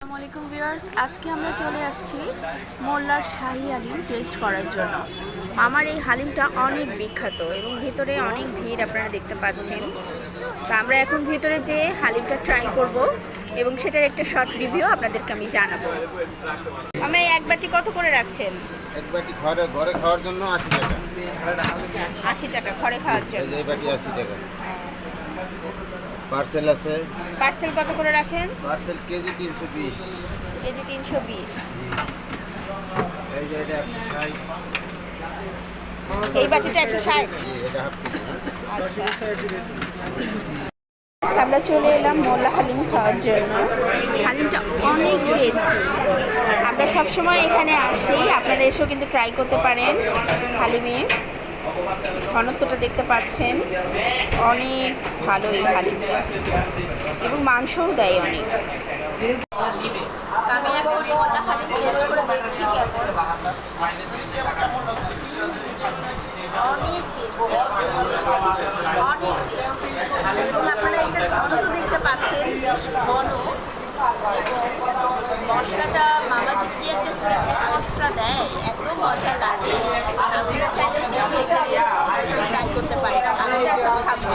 আসসালামু আলাইকুম ভিউয়ার্স, আজকে আমরা চলে আসছি মোল্লার শাহী হালিম টেস্ট করার জন্য। আমার এই হালিমটা অনেক বিখ্যাত এবং ভিতরে অনেক ভিড় আপনারা দেখতে পাচ্ছেন। তো আমরা এখন ভিতরে যেয়ে হালিমটা ট্রাই করব এবং সেটার একটা শর্ট রিভিউ আপনাদেরকে আমি জানাবো। আমি এক বাটি কত করে রাখছেন? এক বাটি ঘরে ঘরে খাওয়ার জন্য 80 টাকা। 80 টাকা ঘরে খাওয়ার জন্য। এই বাটি 80 টাকা। পার্সেল আছে। পার্সেল কত করে রাখেন? Parcel KG 320। কেজি 320। এই যে এটা 160। এই বাটিটা 160। এটা হাফ কেজি। আচ্ছা, আমরা চলে এলাম মোল্লা হালিম খাওয়ার জন্য। হালিমটা অনেক টেস্টি। আমরা সবসময় এখানে আসি, আপনারা এসেও কিন্তু ট্রাই করতে পারেন। হালিমের ঘনত্বটা দেখতে পাচ্ছেন, অনেক ভালো এই হালিমটা এবং মাংসও দেয় অনেক। আমি এখন মোল্লা হালিম টেস্ট করে দেখছি কেমন। অনেক টেস্টি, অনেক টেস্টি এবং আপনারা এটার ঘনত্ব দেখতে পাচ্ছেন, বেশ ঘন। মশলাটা মামা যে কি একটা সিক্রেট মশলা দেয়, এত মজা লাগে। আপনারা চাইলে ট্রাই করতে পারেন। আমি এখন খাবো।